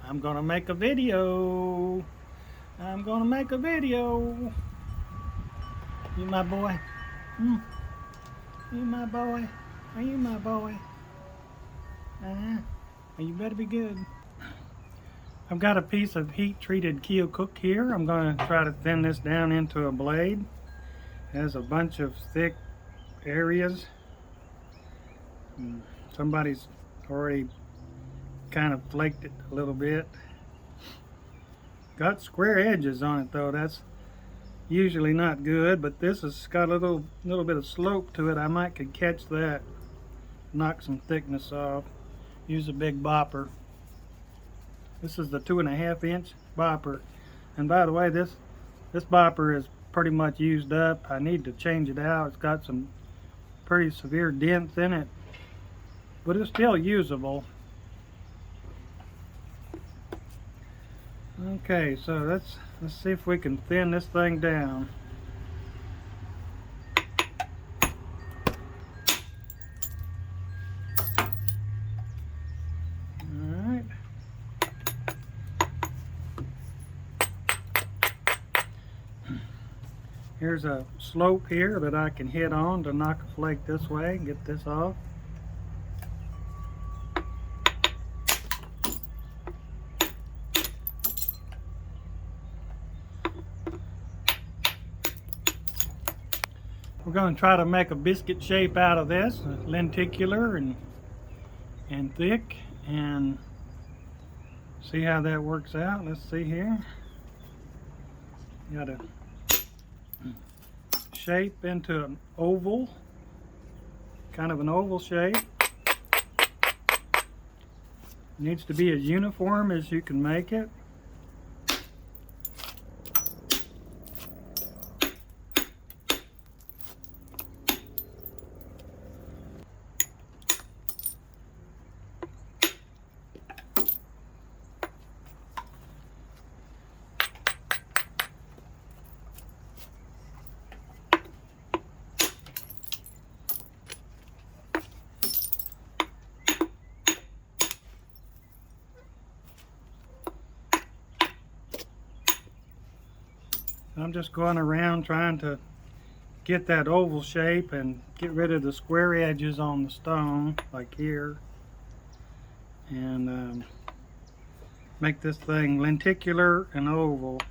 I'm gonna make a video. I'm gonna make a video. You my boy? Hmm? You my boy? Are you my boy? Uh-huh. Well, you better be good. I've got a piece of heat-treated Keokuk here. I'm going to try to thin this down into a blade. It has a bunch of thick areas. Somebody's already kind of flaked it a little bit. Got square edges on it though. That's usually not good, but this has got a little bit of slope to it. I might could catch that, knock some thickness off. Use a big bopper. This is the 2.5 inch bopper, and by the way, this bopper is pretty much used up. I need to change it out. It's got some pretty severe dents in it, but it's still usable. Okay, so let's see if we can thin this thing down. Alright. Here's a slope here that I can hit on to knock a flake this way and get this off. We're going to try to make a biscuit shape out of this, lenticular and thick, and see how that works out. Let's see here. Got to shape into an oval, kind of an oval shape. Needs to be as uniform as you can make it. I'm just going around trying to get that oval shape and get rid of the square edges on the stone, like here, and make this thing lenticular and oval.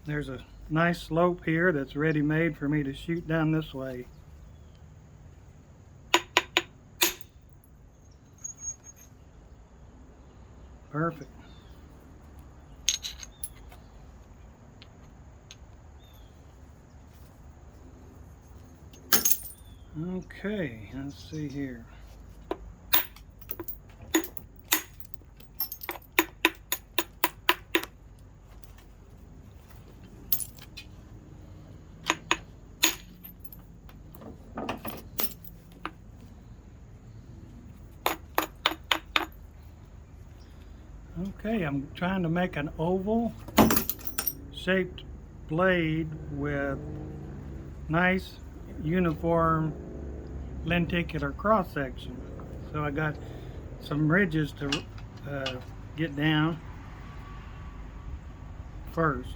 There's a nice slope here that's ready made for me to shoot down this way. Perfect. Okay, let's see here. Okay, I'm trying to make an oval shaped blade with nice uniform lenticular cross section. So I got some ridges to get down first.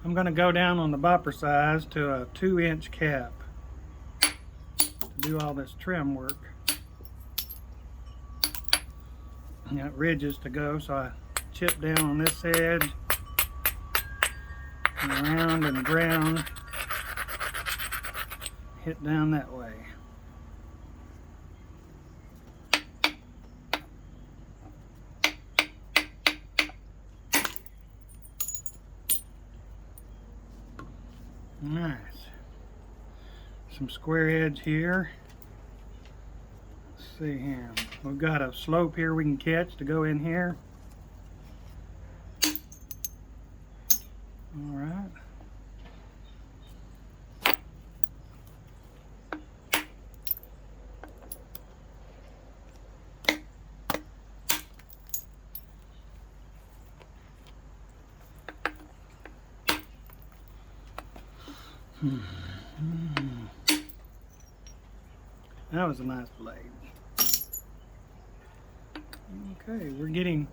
I'm going to go down on the bopper size to a 2-inch cap to do all this trim work. I got ridges to go, so I chip down on this edge and around and around, hit down that way. Nice. Some square edge here. Let's see here. We've got a slope here we can catch to go in here. All right. That was a nice blade. Okay, we're getting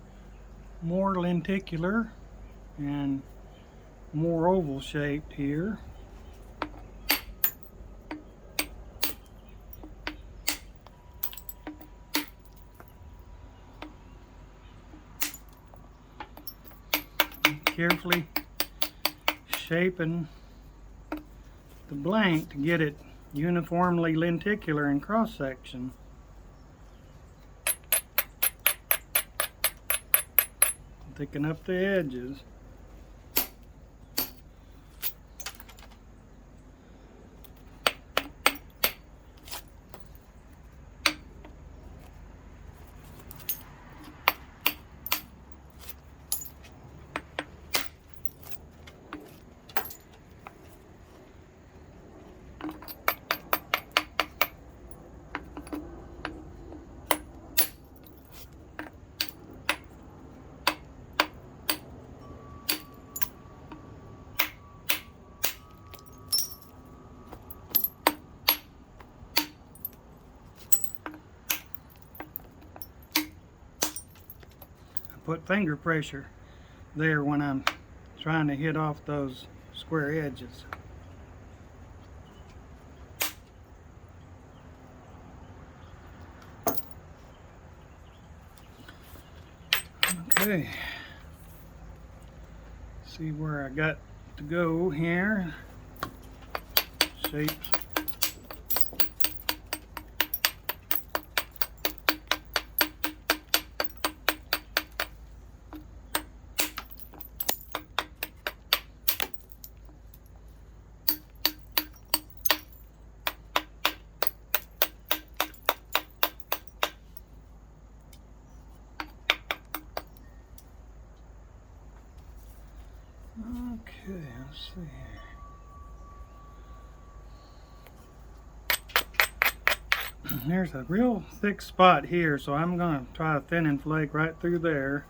more lenticular and more oval shaped here. Carefully shaping the blank to get it uniformly lenticular in cross section. Thicken up the edges. Put finger pressure there when I'm trying to hit off those square edges. Okay, see where I got to go here. Shapes. Okay, let's see here. There's a real thick spot here, so I'm going to try to thin and flake right through there.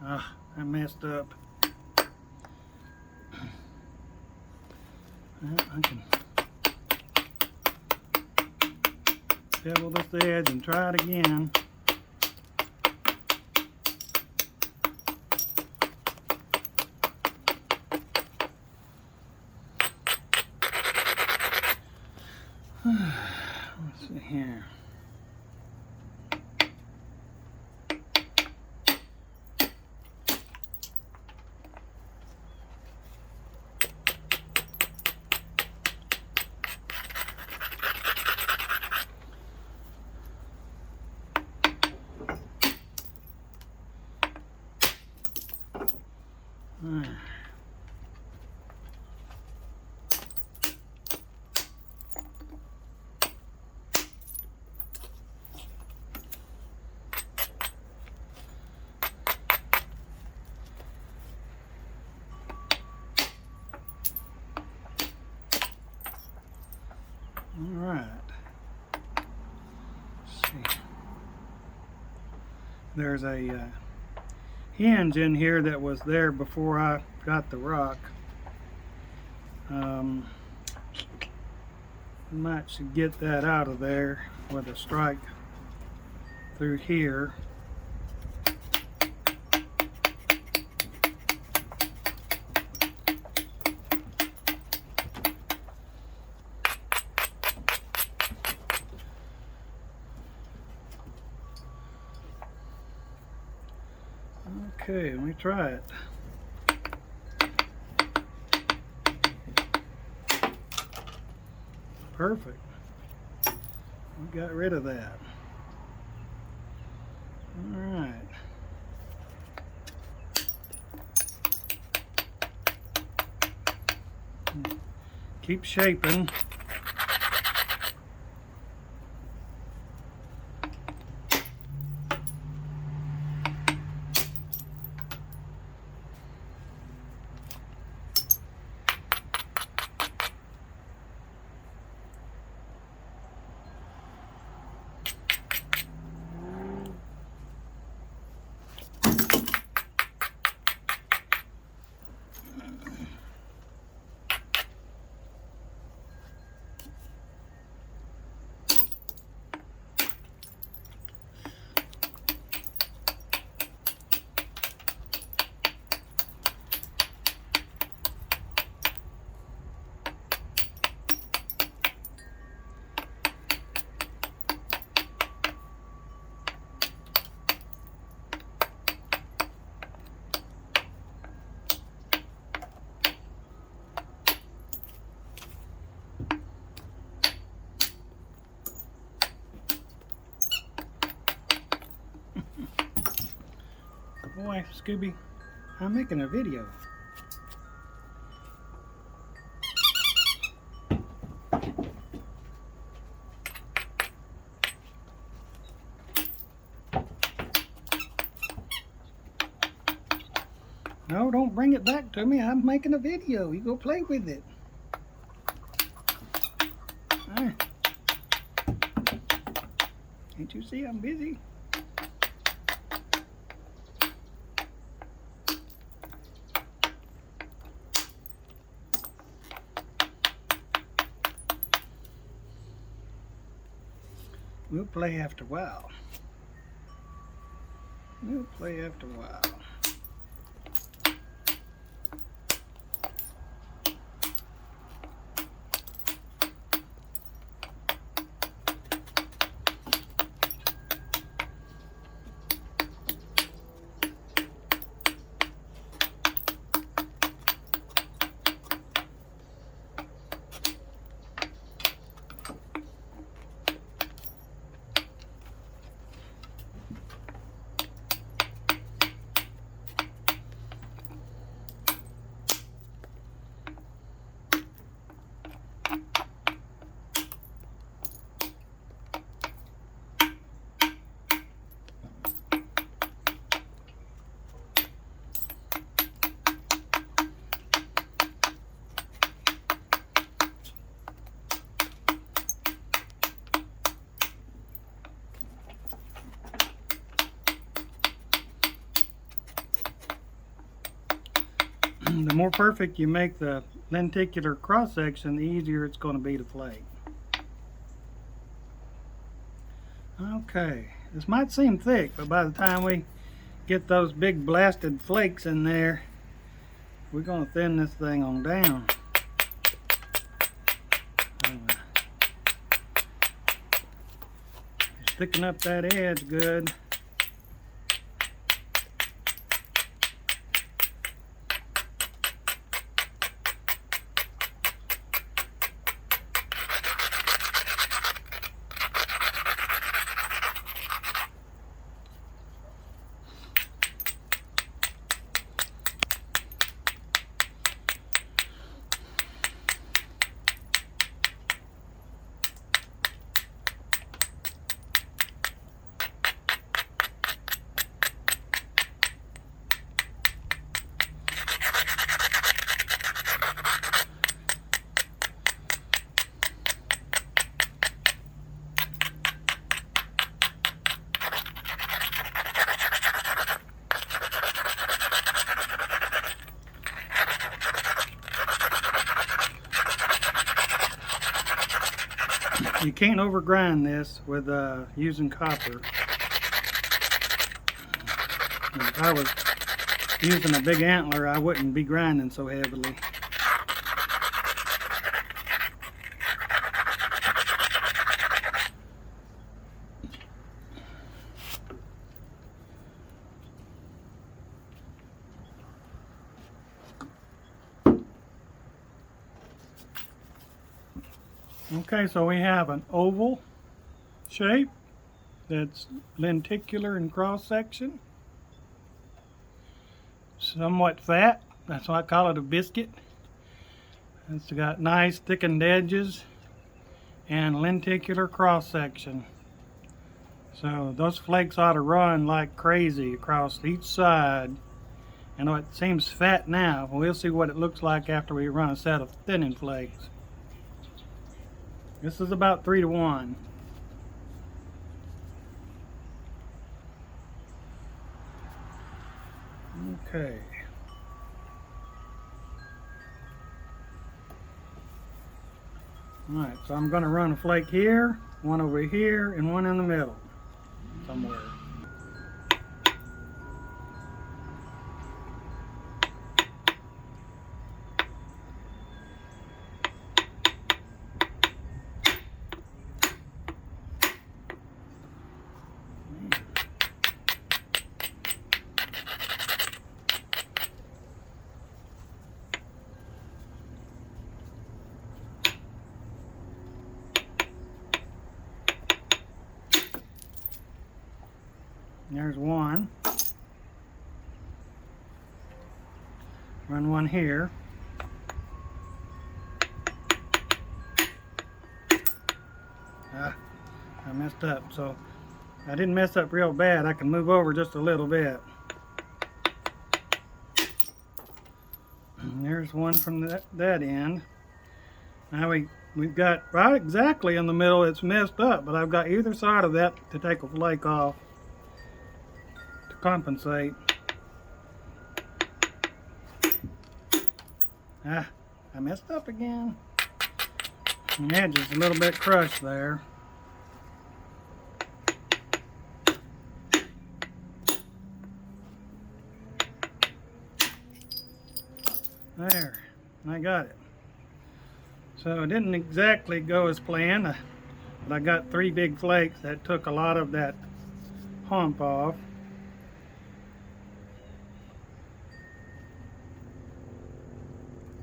Ah, I messed up. Well, I can bevel this edge and try it again. Let's see here. Alright, see. There's a hinge in here that was there before I got the rock. Might should get that out of there with a strike through here. Okay, let me try it. Perfect. We got rid of that. All right. Keep shaping. boy, Scooby, I'm making a video. No, don't bring it back to me. I'm making a video. You go play with it. Can't you see I'm busy? We'll play after a while. We'll play after a while. The more perfect you make the lenticular cross section, the easier it's going to be to flake. Okay, this might seem thick, but by the time we get those big blasted flakes in there, we're going to thin this thing on down. Sticking up that edge good. You can't overgrind this with using copper. If I was using a big antler, I wouldn't be grinding so heavily. Okay, so we have an oval shape that's lenticular in cross section, somewhat fat, that's why I call it a biscuit. It's got nice thickened edges and lenticular cross section. So those flakes ought to run like crazy across each side. I know it seems fat now, but we'll see what it looks like after we run a set of thinning flakes. This is about 3 to 1. Okay. Alright, so I'm going to run a flake here, one over here, and one in the middle somewhere. There's one. Run one here. I messed up, so I didn't mess up real bad. I can move over just a little bit. And there's one from that end. Now we've got right exactly in the middle. It's messed up, but I've got either side of that to take a flake off to compensate. I messed up again. The edge is a little bit crushed there. There, I got it. So it didn't exactly go as planned, but I got 3 big flakes that took a lot of that hump off.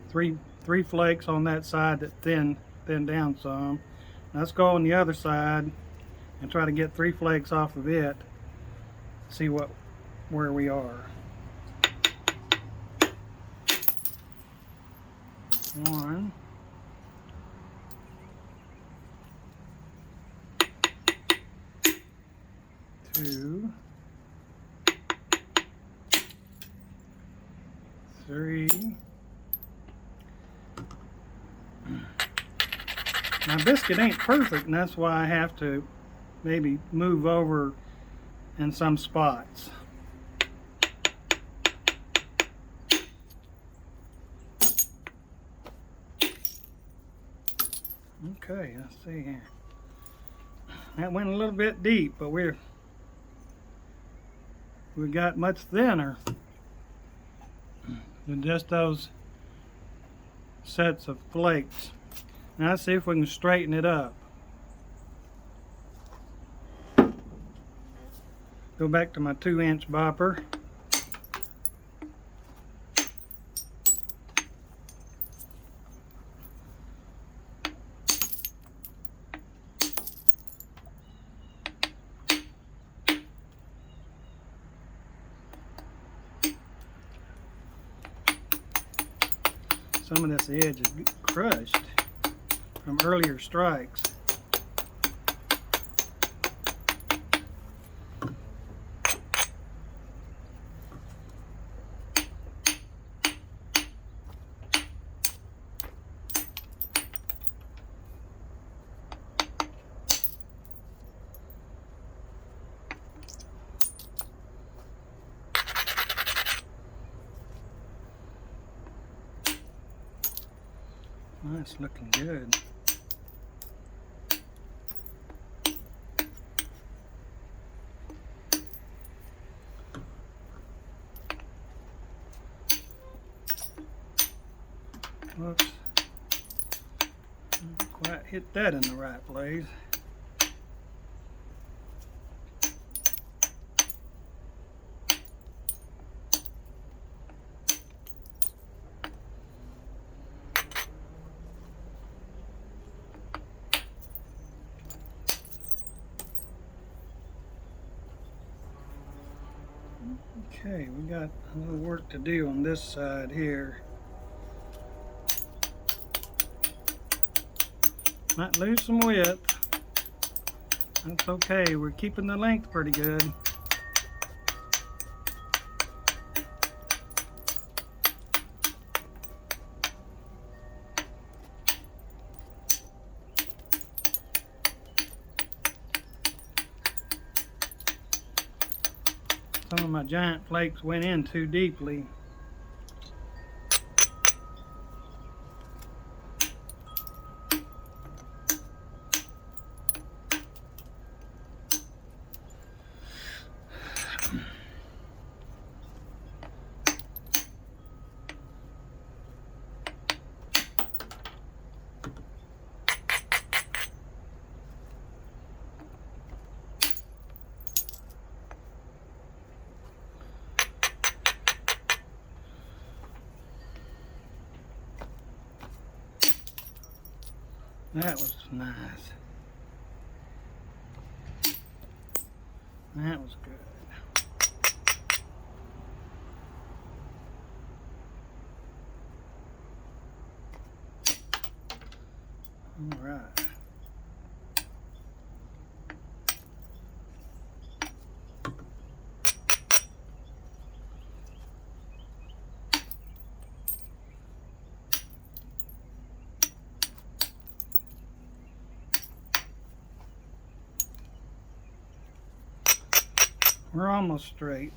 Three flakes on that side that thinned down some. Now let's go on the other side and try to get 3 flakes off of it. See where we are. 1, 2, 3. Now Biscuit ain't perfect, and that's why I have to maybe move over in some spots. Okay, let's see here. That went a little bit deep, but we got much thinner than just those sets of flakes. Now let's see if we can straighten it up. Go back to my 2-inch bopper. Some of this edge is crushed from earlier strikes. That's looking good. Whoops. Didn't quite hit that in the right place. Okay, we got a little work to do on this side here. Might lose some width. That's okay, we're keeping the length pretty good. Some of my giant flakes went in too deeply. That was nice. That was good. All right. We're almost straight.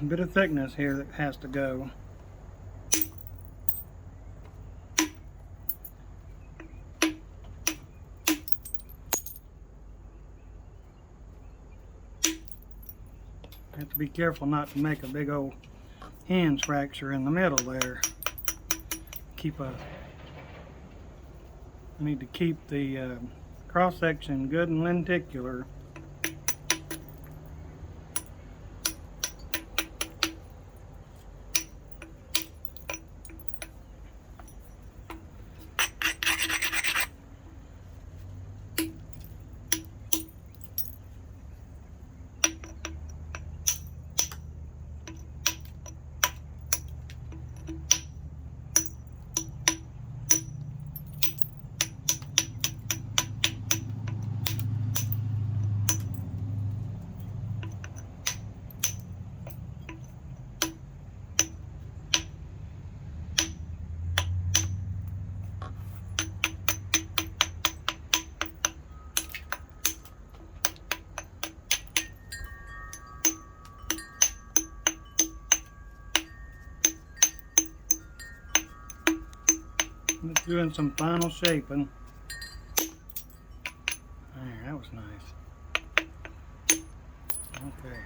A bit of thickness here that has to go. Have to be careful not to make a big old hinge fracture in the middle there. I need to keep the cross section good and lenticular. Just doing some final shaping. There, that was nice. Okay.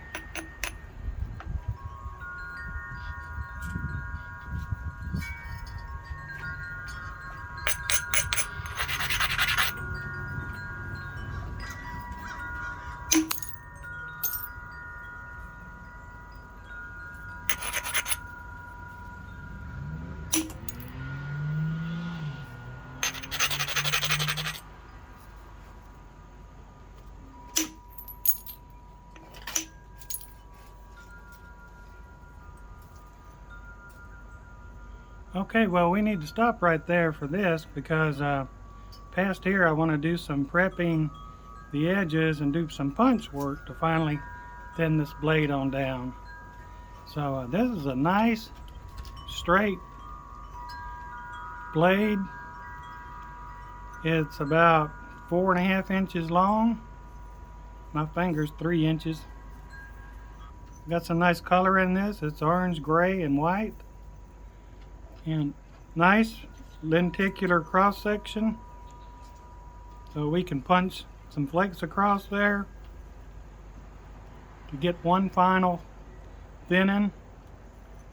Okay, well, we need to stop right there for this because past here I want to do some prepping the edges and do some punch work to finally thin this blade on down. So this is a nice straight blade. It's about 4.5 inches long. My finger's 3 inches. Got some nice color in this. It's orange, gray, and white. And nice lenticular cross section. So we can punch some flakes across there to get one final thinning.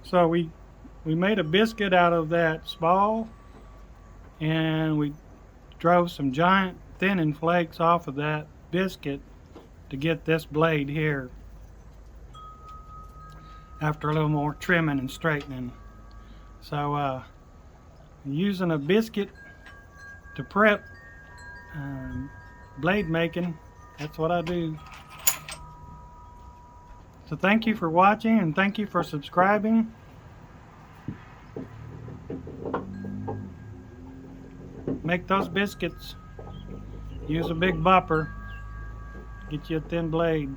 So we made a biscuit out of that spall, and we drove some giant thinning flakes off of that biscuit to get this blade here after a little more trimming and straightening. So using a biscuit to prep blade making, that's what I do. So thank you for watching, and thank you for subscribing. Make those biscuits. Use a big bopper. Get you a thin blade.